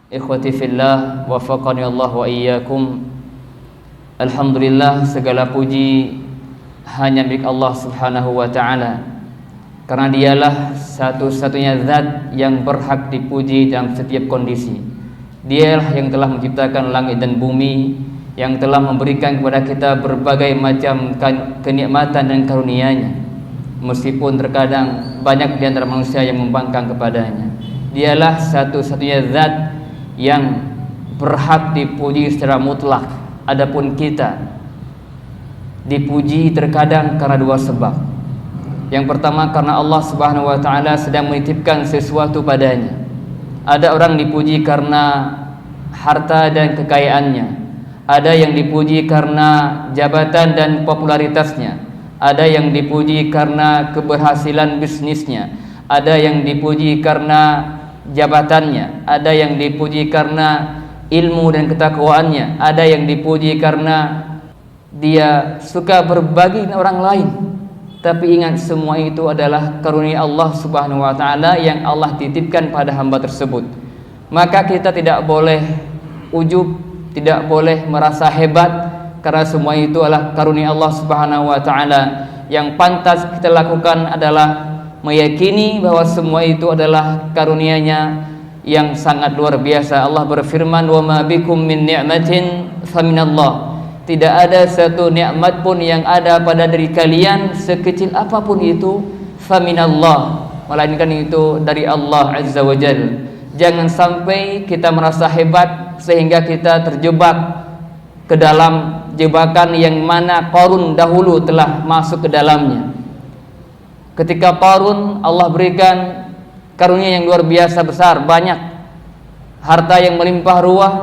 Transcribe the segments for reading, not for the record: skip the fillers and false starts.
Ikhwati fillah, wafaqani Allah wa iyyakum. Alhamdulillah, segala puji hanya milik Allah Subhanahu wa ta'ala, karena dialah satu-satunya zat yang berhak dipuji dalam setiap kondisi. Dialah yang telah menciptakan langit dan bumi, yang telah memberikan kepada kita berbagai macam kenikmatan dan karunia-Nya, meskipun terkadang banyak di antara manusia yang membangkang kepadanya. Dialah satu-satunya zat yang berhak dipuji secara mutlak. Adapun kita dipuji terkadang karena dua sebab. Yang pertama, karena Allah Subhanahu wa ta'ala sedang menitipkan sesuatu padanya. Ada orang dipuji karena harta dan kekayaannya, ada yang dipuji karena jabatan dan popularitasnya, ada yang dipuji karena keberhasilan bisnisnya, ada yang dipuji karena jabatannya, ada yang dipuji karena ilmu dan ketakwaannya, ada yang dipuji karena dia suka berbagi dengan orang lain. Tapi ingat, semua itu adalah karunia Allah Subhanahu wa ta'ala yang Allah titipkan pada hamba tersebut. Maka kita tidak boleh ujub, tidak boleh merasa hebat, karena semua itu adalah karunia Allah Subhanahu wa ta'ala. Yang pantas kita lakukan adalah meyakini bahwa semua itu adalah karunia-Nya yang sangat luar biasa. Allah berfirman, "Wa ma bikum min ni'matin faminallah." Tidak ada satu nikmat pun yang ada pada diri kalian, sekecil apapun itu, faminallah, melainkan itu dari Allah Azza wa Jalla. Jangan sampai kita merasa hebat sehingga kita terjebak ke dalam jebakan yang mana Qarun dahulu telah masuk ke dalamnya. Ketika Qarun, Allah berikan karunia yang luar biasa besar, banyak harta yang melimpah ruah.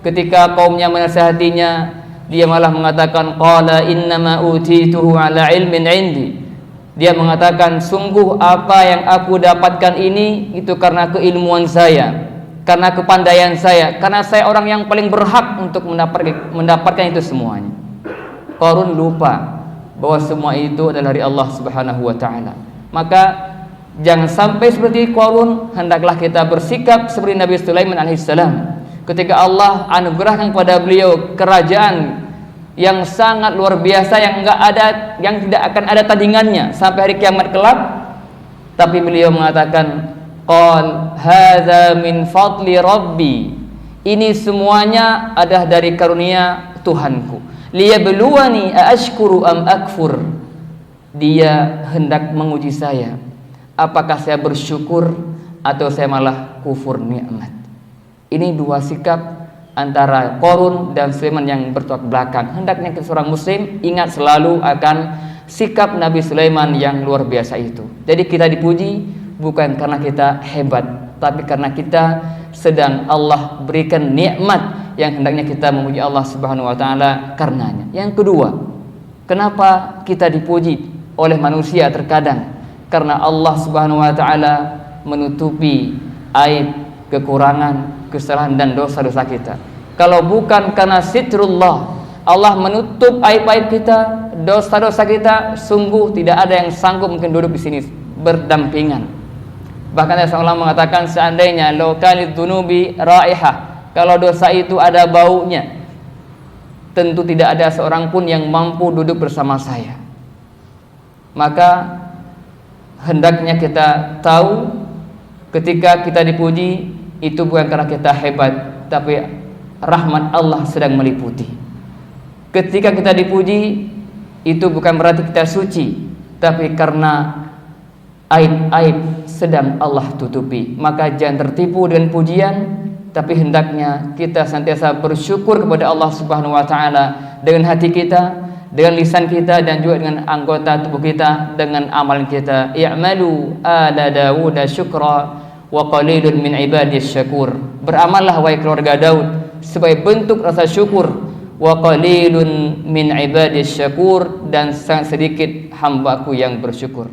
Ketika kaumnya menasihatinya, dia malah mengatakan, qala innama utituhu ala ilmin indi. Dia mengatakan, sungguh apa yang aku dapatkan ini itu karena keilmuan saya, karena kepandaian saya, karena saya orang yang paling berhak untuk mendapatkan itu semuanya. Qarun lupa bahwa semua itu adalah dari Allah Subhanahu wa ta'ala. Maka jangan sampai seperti Qarun, hendaklah kita bersikap seperti Nabi Sulaiman alaihissalam. Ketika Allah anugerahkan kepada beliau kerajaan yang sangat luar biasa, yang tidak akan ada tandingannya sampai hari kiamat kelak, tapi beliau mengatakan, qal hadza min fadli rabbi, ini semuanya adalah dari karunia Tuhanku, liyabluwani aashkuru am akfur. Dia hendak menguji saya, apakah saya bersyukur atau saya malah kufur nikmat. Ini dua sikap antara Qarun dan Sulaiman yang bertolak belakang. Hendaknya seorang muslim ingat selalu akan sikap Nabi Sulaiman yang luar biasa itu. Jadi kita dipuji bukan karena kita hebat, tapi karena kita sedang Allah berikan nikmat yang hendaknya kita memuji Allah Subhanahu wa ta'ala karenanya. Yang kedua, kenapa kita dipuji oleh manusia terkadang? Karena Allah Subhanahu wa ta'ala menutupi aib, kekurangan, kesalahan dan dosa-dosa kita. Kalau bukan karena sitrullah, Allah menutup aib-aib kita, dosa-dosa kita, sungguh tidak ada yang sanggup mungkin duduk di sini berdampingan. Bahkan Rasulullah mengatakan, seandainya law kanid dzunubi raihah, kalau dosa itu ada baunya, tentu tidak ada seorang pun yang mampu duduk bersama saya. Maka hendaknya kita tahu, ketika kita dipuji itu bukan karena kita hebat, tapi rahmat Allah sedang meliputi. Ketika kita dipuji itu bukan berarti kita suci, tapi karena aib-aib sedang Allah tutupi. Maka jangan tertipu dengan pujian, tapi hendaknya kita senantiasa bersyukur kepada Allah Subhanahu wa ta'ala dengan hati kita, dengan lisan kita, dan juga dengan anggota tubuh kita, dengan amalan kita. I'malu ala Dawud syukra wa qalilun min ibadis syakur. Beramallah wahai keluarga Daud sebagai bentuk rasa syukur, wa qalilun min ibadis syakur, dan sangat sedikit hambaku yang bersyukur.